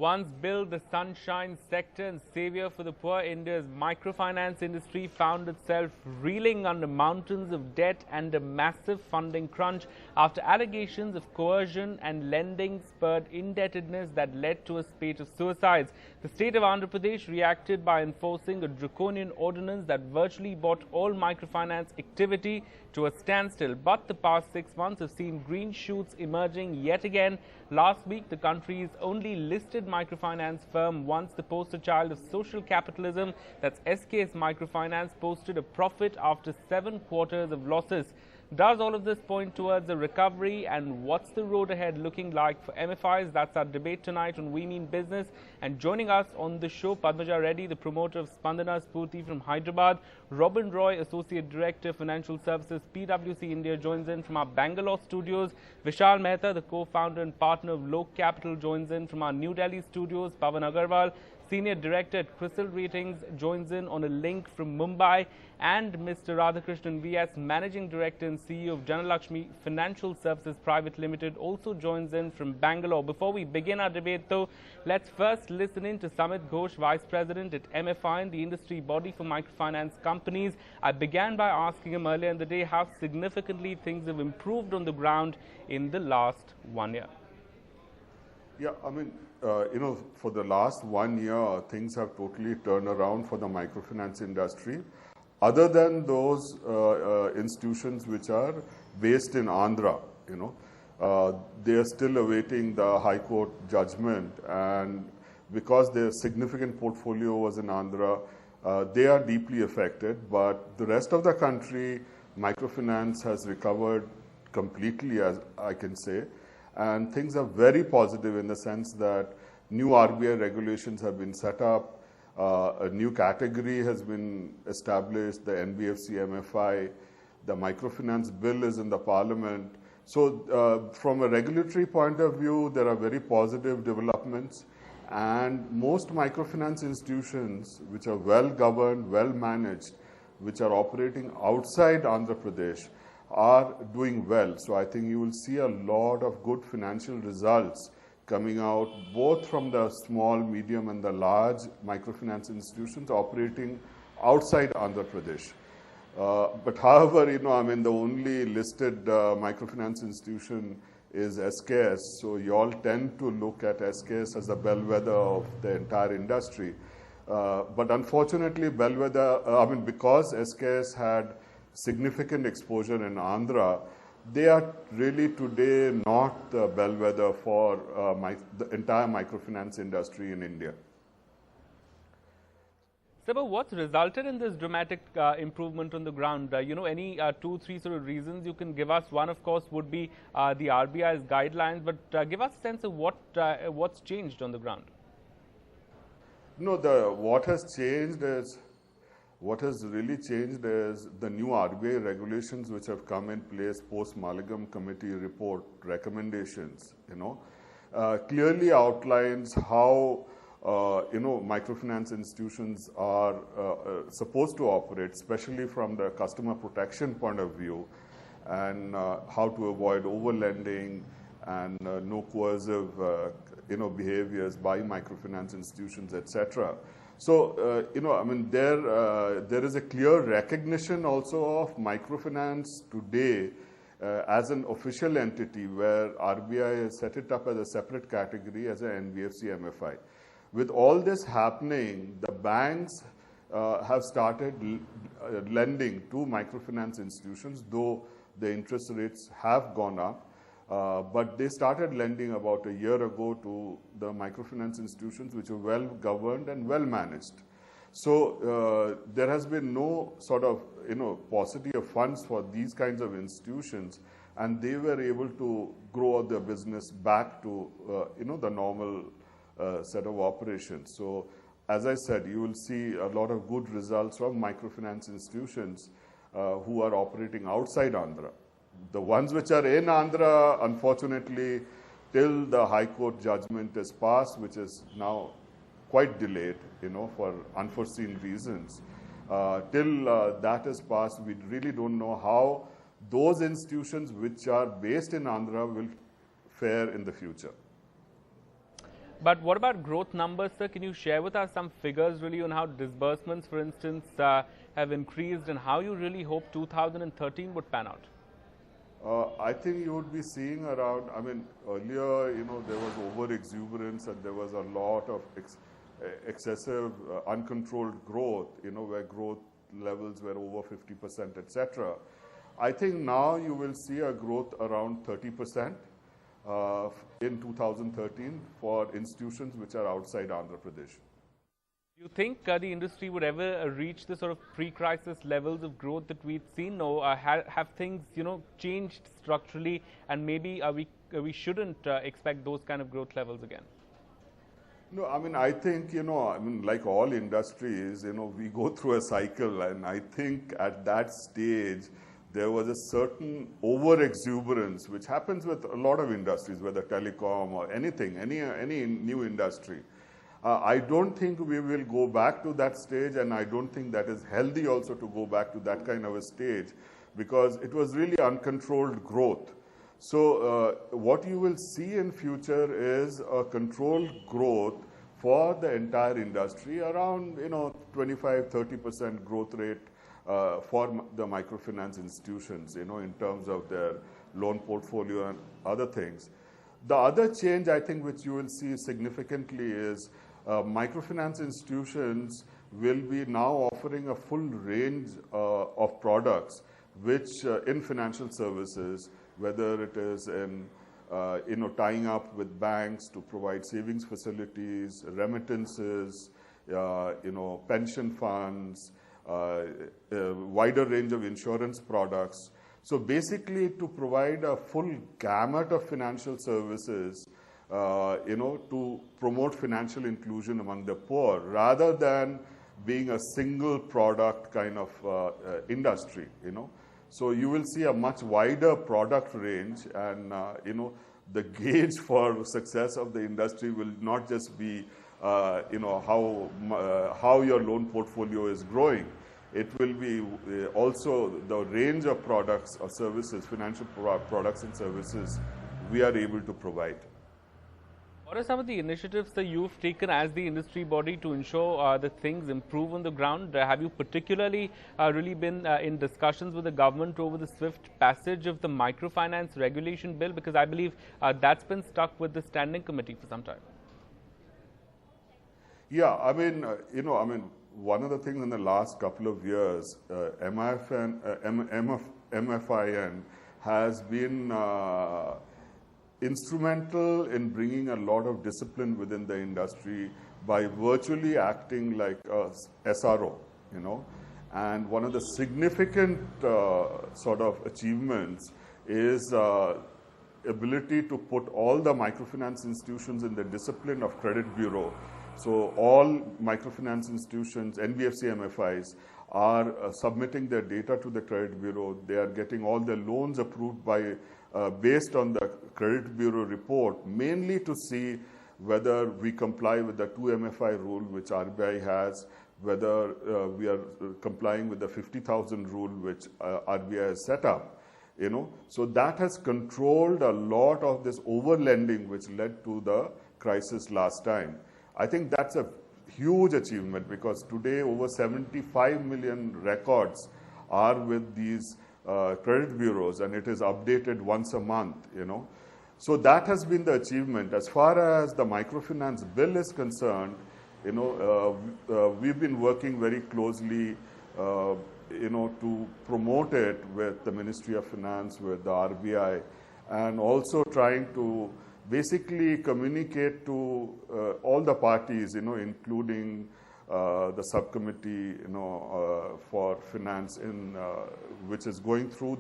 Once billed the sunshine sector and savior for the poor, India's microfinance industry found itself reeling under mountains of debt and a massive funding crunch after allegations of coercion and lending spurred indebtedness that led to a spate of suicides. The state of Andhra Pradesh reacted by enforcing a draconian ordinance that virtually brought all microfinance activity to a standstill. But the past 6 months have seen green shoots emerging yet again. Last week, the country's only listed microfinance firm, once the poster child of social capitalism, that's SKS Microfinance, posted a profit after 7 quarters of losses. Does all of this point towards a recovery, and what's the road ahead looking like for MFIs? That's our debate tonight on We Mean Business. And joining us on the show, Padmaja Reddy, the promoter of Spandana Spurti from Hyderabad. Robin Roy, Associate Director, Financial Services, PwC India, joins in from our Bangalore studios. Vishal Mehta, the co-founder and partner of Lok Capital, joins in from our New Delhi studios. Pavan Agarwal, Senior Director at Crystal Ratings, joins in on a link from Mumbai, and Mr. Radhakrishnan V.S., Managing Director and CEO of Janalakshmi Financial Services Private Limited, also joins in from Bangalore. Before we begin our debate, though, let's first listen in to Samit Ghosh, Vice President at MFI, the industry body for microfinance companies. I began by asking him earlier in the day how significantly things have improved on the ground in the last 1 year. Yeah, I mean, for the last 1 year, things have totally turned around for the microfinance industry. Other than those institutions which are based in Andhra, they are still awaiting the High Court judgment, and because their significant portfolio was in Andhra, they are deeply affected. But the rest of the country, microfinance has recovered completely, as I can say. And things are very positive in the sense that new RBI regulations have been set up, a new category has been established, the NBFC MFI, the microfinance bill is in the parliament. So from a regulatory point of view, there are very positive developments, and most microfinance institutions which are well governed, well managed, which are operating outside Andhra Pradesh, are doing well. So I think you will see a lot of good financial results coming out both from the small, medium and the large microfinance institutions operating outside Andhra Pradesh. But however, the only listed microfinance institution is SKS. So you all tend to look at SKS as a bellwether of the entire industry. But unfortunately, because SKS had significant exposure in Andhra, they are really today not the bellwether for the entire microfinance industry in India. Sabha, what's resulted in this dramatic improvement on the ground? Any 2-3 sort of reasons you can give us? One, of course, would be the RBI's guidelines, but give us a sense of what's changed on the ground. What has really changed is the new RBI regulations which have come in place post-Malagam Committee report recommendations, clearly outlines how, microfinance institutions are supposed to operate, especially from the customer protection point of view, and how to avoid overlending and no coercive, behaviors by microfinance institutions, etc. So, there is a clear recognition also of microfinance today as an official entity where RBI has set it up as a separate category as an NBFC MFI. With all this happening, the banks have started lending to microfinance institutions, though the interest rates have gone up. But they started lending about a year ago to the microfinance institutions which are well governed and well managed. So there has been no sort of paucity of funds for these kinds of institutions, and they were able to grow their business back to the normal set of operations. So as I said, you will see a lot of good results from microfinance institutions who are operating outside Andhra. The ones which are in Andhra, unfortunately, till the High Court judgment is passed, which is now quite delayed, for unforeseen reasons. Till that is passed, we really don't know how those institutions which are based in Andhra will fare in the future. But what about growth numbers, sir? Can you share with us some figures really on how disbursements, for instance, have increased and how you really hope 2013 would pan out? I think you would be seeing around, I mean, earlier, there was over-exuberance and there was a lot of excessive, uncontrolled growth, where growth levels were over 50%, etc. I think now you will see a growth around 30% in 2013 for institutions which are outside Andhra Pradesh. Do you think the industry would ever reach the sort of pre-crisis levels of growth that we've seen, or have things, changed structurally, and maybe we shouldn't expect those kind of growth levels again? No, I mean, I think, like all industries, we go through a cycle, and I think at that stage, there was a certain over-exuberance, which happens with a lot of industries, whether telecom or anything, any new industry. I don't think we will go back to that stage, and I don't think that is healthy also to go back to that kind of a stage, because it was really uncontrolled growth. So what you will see in future is a controlled growth for the entire industry, around 25-30% growth rate for the microfinance institutions, in terms of their loan portfolio and other things. The other change, I think, which you will see significantly is microfinance institutions will be now offering a full range of products, which in financial services, whether it is in tying up with banks to provide savings facilities, remittances, pension funds, wider range of insurance products. So basically, to provide a full gamut of financial services, to promote financial inclusion among the poor, rather than being a single product kind of industry, So you will see a much wider product range, and, the gauge for success of the industry will not just be, how your loan portfolio is growing. It will be also the range of products or services, financial products and services we are able to provide. What are some of the initiatives that you've taken as the industry body to ensure that things improve on the ground? Have you particularly really been in discussions with the government over the swift passage of the microfinance regulation bill? Because I believe that's been stuck with the standing committee for some time. Yeah, I mean, one of the things in the last couple of years, MFIN has been instrumental in bringing a lot of discipline within the industry by virtually acting like a SRO, And one of the significant sort of achievements is ability to put all the microfinance institutions in the discipline of credit bureau. So all microfinance institutions, NBFC MFIs, are submitting their data to the credit bureau. They are getting all their loans approved by based on the credit bureau report, mainly to see whether we comply with the 2 MFI rule which RBI has, whether we are complying with the 50,000 rule which RBI has set up. So that has controlled a lot of this over-lending which led to the crisis last time. I think that's a huge achievement, because today over 75 million records are with these credit bureaus, and it is updated once a month, So that has been the achievement. As far as the microfinance bill is concerned, we've been working very closely, to promote it with the Ministry of Finance, with the RBI, and also trying to basically communicate to all the parties, including the subcommittee, for finance which is going through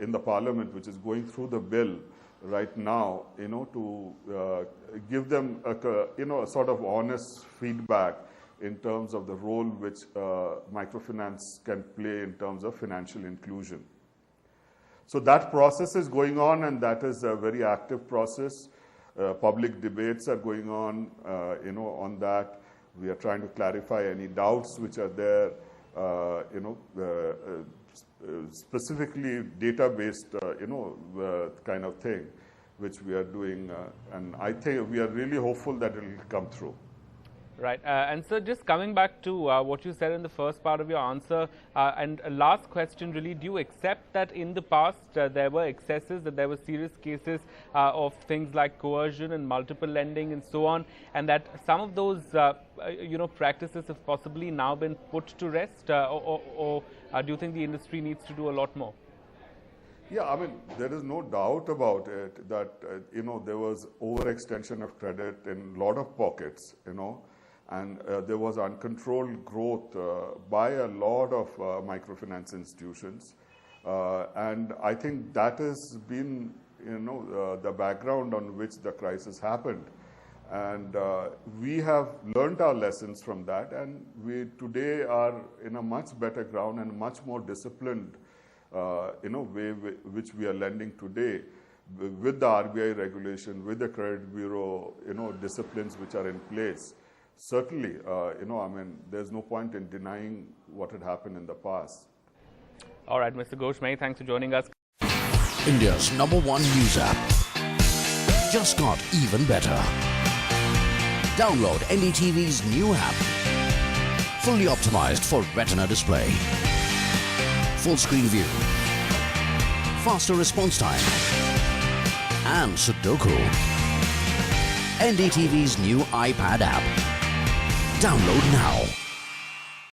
in the parliament, which is going through the bill right now, to give them a sort of honest feedback in terms of the role which microfinance can play in terms of financial inclusion. So that process is going on, and that is a very active process. Public debates are going on, on that. We are trying to clarify any doubts which are there, specifically data-based, kind of thing. which we are doing, and I think we are really hopeful that it will come through. Right. And so just coming back to what you said in the first part of your answer, and a last question really, do you accept that in the past there were excesses, that there were serious cases of things like coercion and multiple lending and so on, and that some of those practices have possibly now been put to rest, or do you think the industry needs to do a lot more? Yeah, I mean, there is no doubt about it that, there was overextension of credit in a lot of pockets, and there was uncontrolled growth by a lot of microfinance institutions. And I think that has been, the background on which the crisis happened. And we have learned our lessons from that, and we today are in a much better ground and much more disciplined way which we are lending today, with the RBI regulation, with the credit bureau, disciplines which are in place. Certainly, there's no point in denying what had happened in the past. All right, Mr. Ghosh, many thanks for joining us. India's #1 news app just got even better. Download NDTV's new app, fully optimized for Retina display, full screen view, faster response time, and Sudoku. NDTV's new iPad app. Download now.